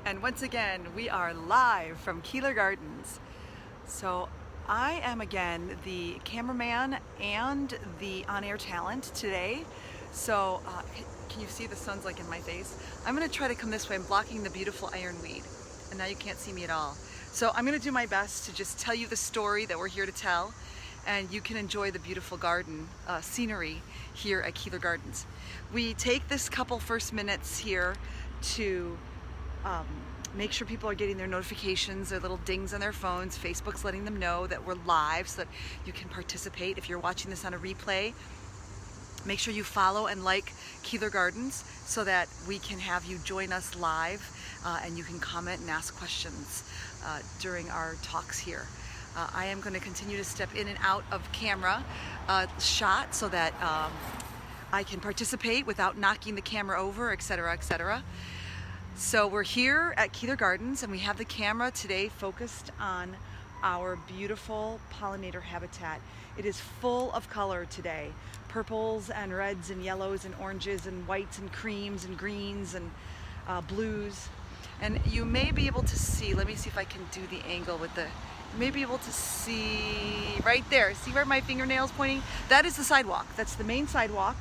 And once again, we are live from Keeler Gardens. So I am again the cameraman and the on-air talent today. So can you see the sun's like in my face? I'm gonna try to come this way. I'm blocking the beautiful ironweed, and now you can't see me at all. So I'm gonna do my best to just tell you the story that we're here to tell, and you can enjoy the beautiful garden scenery here at Keeler Gardens. We take this couple first minutes here to make sure people are getting their notifications, their little dings on their phones. Facebook's letting them know that we're live so that you can participate. If you're watching this on a replay, make sure you follow and like Keeler Gardens so that we can have you join us live and you can comment and ask questions during our talks here. I am going to continue to step in and out of camera shot so that I can participate without knocking the camera over, etc., etc. So we're here at Keeler Gardens and we have the camera today focused on our beautiful pollinator habitat. It is full of color today. Purples and reds and yellows and oranges and whites and creams and greens and blues. And you may be able to see, let me see if I can do the angle with the, you may be able to see right there. See where my fingernail's pointing? That is the sidewalk. That's the main sidewalk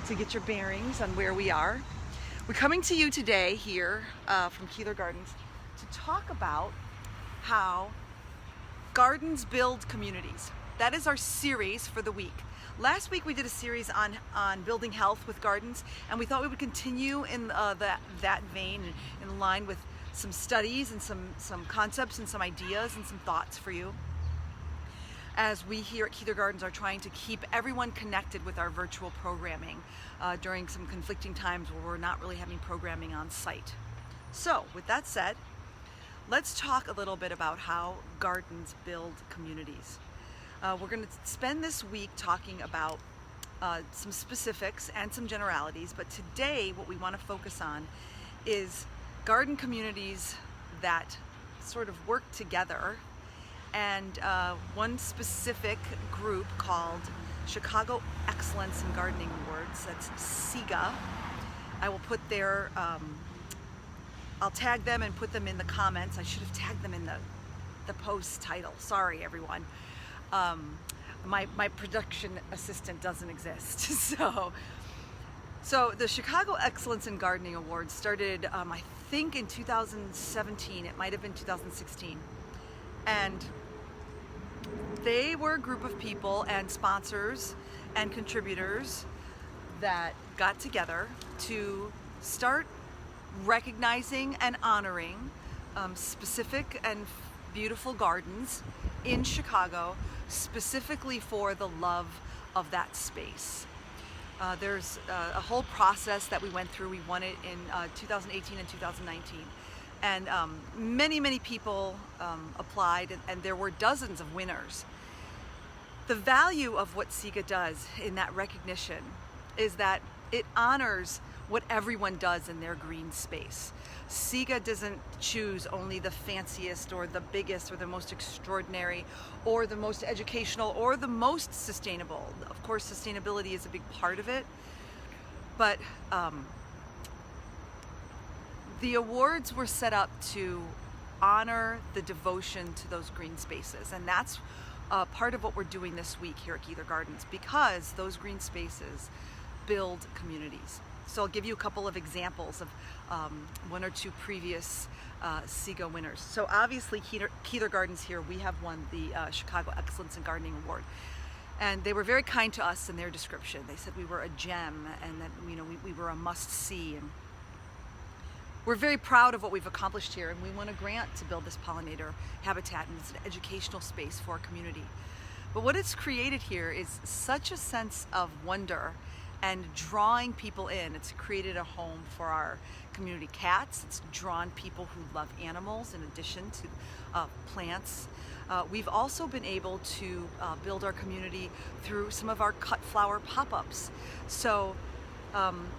to get your bearings on where we are. We're coming to you today here from Keeler Gardens to talk about how gardens build communities. That is our series for the week. Last week we did a series on building health with gardens, and we thought we would continue in that vein, in line with some studies and some concepts and some ideas and some thoughts for you, as we here at Keeler Gardens are trying to keep everyone connected with our virtual programming during some conflicting times where we're not really having programming on site. So with that said, let's talk a little bit about how gardens build communities. We're going to spend this week talking about some specifics and some generalities, but today what we want to focus on is garden communities that sort of work together, and one specific group called Chicago Excellence in Gardening Awards, that's SIGA. I will put their, I'll tag them and put them in the comments. I should have tagged them in the post title. Sorry, everyone. My production assistant doesn't exist. So the Chicago Excellence in Gardening Awards started, I think in 2017, it might have been 2016. And they were a group of people and sponsors and contributors that got together to start recognizing and honoring specific and beautiful gardens in Chicago, specifically for the love of that space. There's a whole process that we went through. We won it in 2018 and 2019. And many people applied, and there were dozens of winners. The value of what SIGA does in that recognition is that it honors what everyone does in their green space. SIGA doesn't choose only the fanciest or the biggest or the most extraordinary or the most educational or the most sustainable. Of course, sustainability is a big part of it, but the awards were set up to honor the devotion to those green spaces, and that's part of what we're doing this week here at Keeler Gardens, because those green spaces build communities. So I'll give you a couple of examples of one or two previous SIGA winners. So obviously Keeler Gardens here, we have won the Chicago Excellence in Gardening Award. And they were very kind to us in their description. They said we were a gem and that we were a must-see. And we're very proud of what we've accomplished here, and we won a grant to build this pollinator habitat, and it's an educational space for our community. But what it's created here is such a sense of wonder and drawing people in. It's created a home for our community cats. It's drawn people who love animals in addition to plants. We've also been able to build our community through some of our cut flower pop-ups. So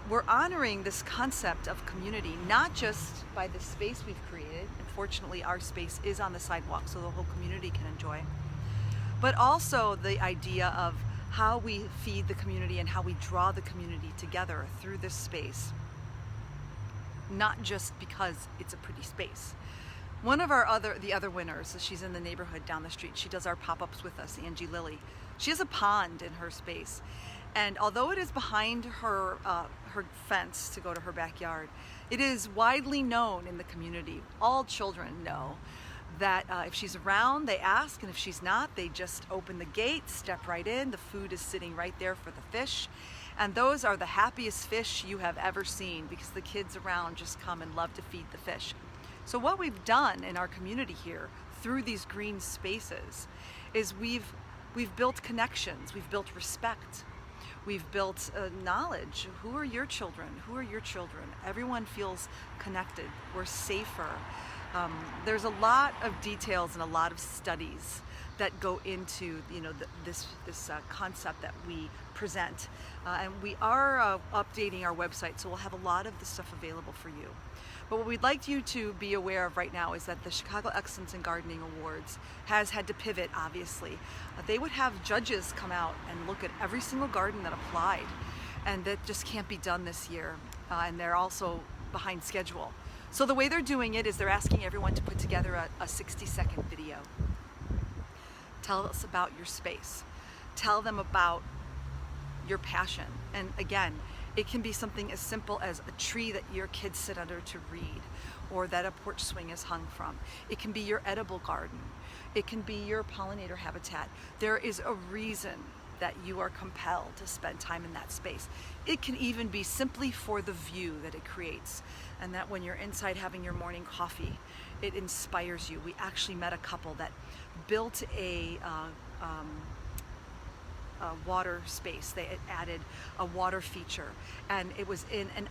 we're honoring this concept of community, not just by the space we've created, and fortunately our space is on the sidewalk so the whole community can enjoy, but also the idea of how we feed the community and how we draw the community together through this space. not just because it's a pretty space. One of the other winners, she's in the neighborhood down the street. She does our pop-ups with us, Angie Lilly. She has a pond in her space, and although it is behind her her fence to go to her backyard, it is widely known in the community. All children know that if she's around, they ask, and if she's not, they just open the gate, step right in. The food is sitting right there for the fish, and those are the happiest fish you have ever seen, because the kids around just come and love to feed the fish. So what we've done in our community here through these green spaces is we've built connections, we've built respect, we've built knowledge. Who are your children? Who are your children? Everyone feels connected. We're safer. There's a lot of details and a lot of studies that go into this concept that we present, and we are updating our website, so we'll have a lot of the stuff available for you. But what we'd like you to be aware of right now is that the Chicago Excellence in Gardening Awards has had to pivot, obviously. They would have judges come out and look at every single garden that applied, and that just can't be done this year, and they're also behind schedule. So the way they're doing it is they're asking everyone to put together a 60-second video. Tell us about your space. Tell them about your passion. And again, it can be something as simple as a tree that your kids sit under to read, or that a porch swing is hung from. It can be your edible garden. It can be your pollinator habitat. There is a reason that you are compelled to spend time in that space. It can even be simply for the view that it creates, and that when you're inside having your morning coffee, it inspires you. We actually met a couple that built a water space. They had added a water feature, and it was in an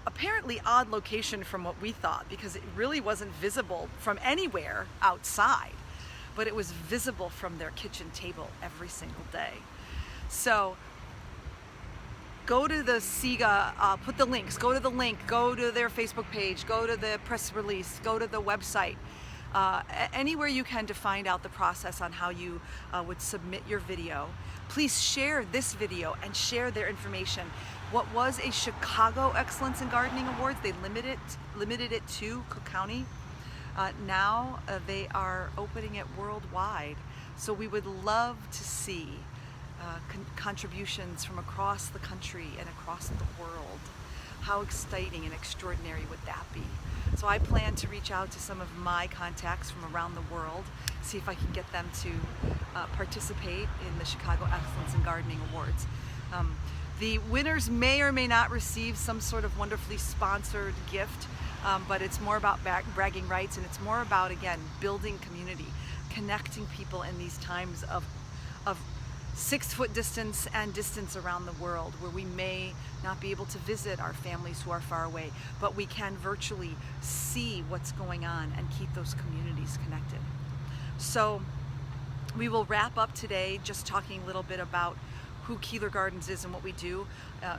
apparently odd location from what we thought, because it really wasn't visible from anywhere outside, but it was visible from their kitchen table every single day. So go to the SIGA, put the links, go to the link, go to their Facebook page, go to the press release, go to the website, anywhere you can to find out the process on how you would submit your video. Please share this video and share their information. What was a Chicago Excellence in Gardening Awards, they limited it to Cook County. Now they are opening it worldwide. So we would love to see contributions from across the country and across the world. How exciting and extraordinary would that be? So I plan to reach out to some of my contacts from around the world, see if I can get them to participate in the Chicago Excellence in Gardening Awards. The winners may or may not receive some sort of wonderfully sponsored gift, but it's more about bragging rights, and it's more about, again, building community, connecting people in these times of 6-foot distance and distance around the world, where we may not be able to visit our families who are far away, but we can virtually see what's going on and keep those communities connected. So we will wrap up today just talking a little bit about who Keeler Gardens is and what we do.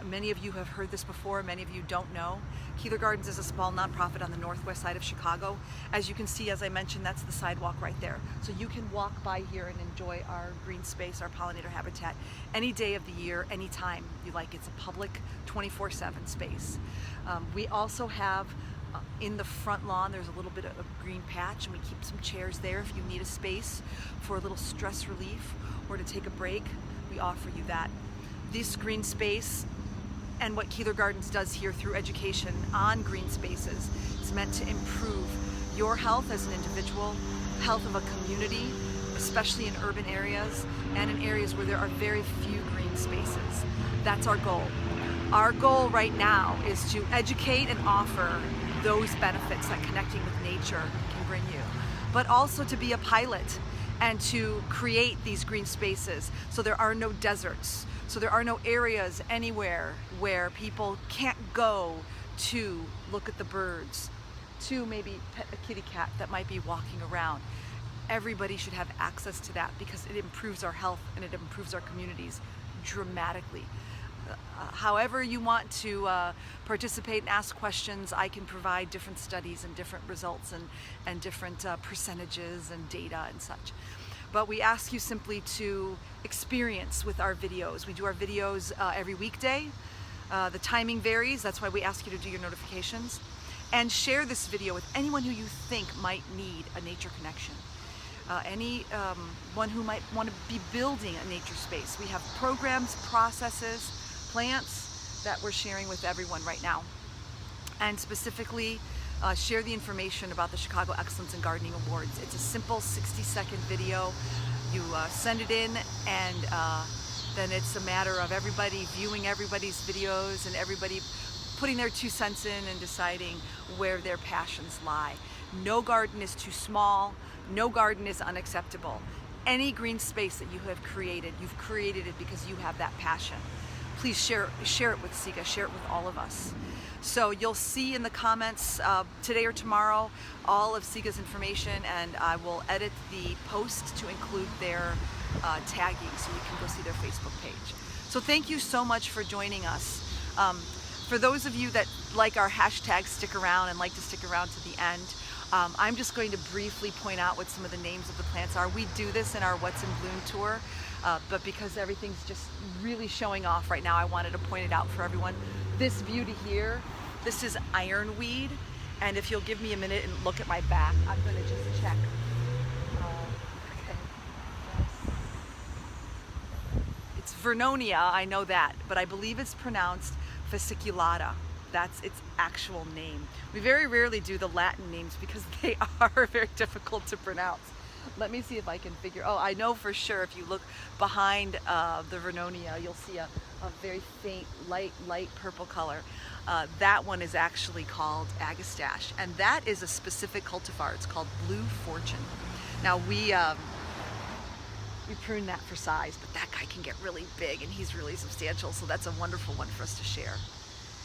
Many of you have heard this before, many of you don't know. Keeler Gardens is a small nonprofit on the northwest side of Chicago. As you can see, as I mentioned, that's the sidewalk right there. So you can walk by here and enjoy our green space, our pollinator habitat, any day of the year, anytime you like. It's a public 24/7 space. We also have in the front lawn, there's a little bit of a green patch, and we keep some chairs there if you need a space for a little stress relief or to take a break. We offer you that. This green space and what Keeler Gardens does here through education on green spaces is meant to improve your health as an individual, health of a community, especially in urban areas and in areas where there are very few green spaces. That's our goal. Our goal right now is to educate and offer those benefits that connecting with nature can bring you, but also to be a pilot and to create these green spaces so there are no deserts, so there are no areas anywhere where people can't go to look at the birds, to maybe pet a kitty cat that might be walking around. Everybody should have access to that because it improves our health and it improves our communities dramatically. However you want to participate and ask questions, I can provide different studies and different results and different percentages and data and such. But we ask you simply to experience with our videos. We do our videos every weekday. The timing varies, that's why we ask you to do your notifications. And share this video with anyone who you think might need a nature connection. Anyone who might want to be building a nature space. We have programs, processes, plants that we're sharing with everyone right now. And specifically, share the information about the Chicago Excellence in Gardening Awards. It's a simple 60-second video. You send it in, and then it's a matter of everybody viewing everybody's videos and everybody putting their 2 cents in and deciding where their passions lie. No garden is too small. No garden is unacceptable. Any green space that you have created, you've created it because you have that passion. Please share it with Siga, share it with all of us. So you'll see in the comments today or tomorrow all of Siga's information, and I will edit the post to include their tagging so you can go see their Facebook page. So thank you so much for joining us. For those of you that like our hashtag stick around and like to stick around to the end, I'm just going to briefly point out what some of the names of the plants are. We do this in our What's in Bloom tour, but because everything's just really showing off right now, I wanted to point it out for everyone. This beauty here, this is ironweed, and if you'll give me a minute and look at my back, I'm going to just check. Okay. It's Vernonia, I know that, but I believe it's pronounced fasciculata. That's its actual name. We very rarely do the Latin names because they are very difficult to pronounce. Let me see if I can figure. Oh, I know for sure if you look behind the Vernonia, you'll see a very faint, light purple color. That one is actually called Agastache, and that is a specific cultivar. It's called Blue Fortune. Now we prune that for size, but that guy can get really big and he's really substantial, so that's a wonderful one for us to share.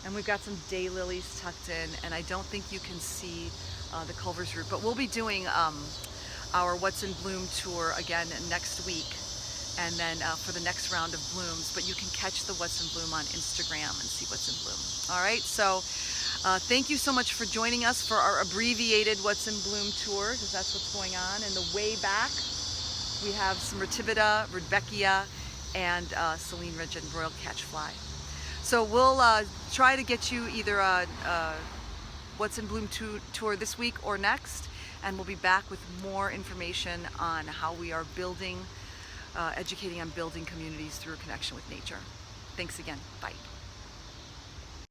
And we've got some daylilies tucked in, and I don't think you can see the Culver's root, but we'll be doing our What's in Bloom tour again next week, and then for the next round of blooms. But you can catch the What's in Bloom on Instagram and see what's in bloom. All right, so thank you so much for joining us for our abbreviated What's in Bloom tour, because that's what's going on. In the way back, we have some Retivita, Rudbeckia, and Celine Ridge and Royal Catchfly. So we'll try to get you either a What's in Bloom tour this week or next, and we'll be back with more information on how we are building, educating on building communities through a connection with nature. Thanks again. Bye.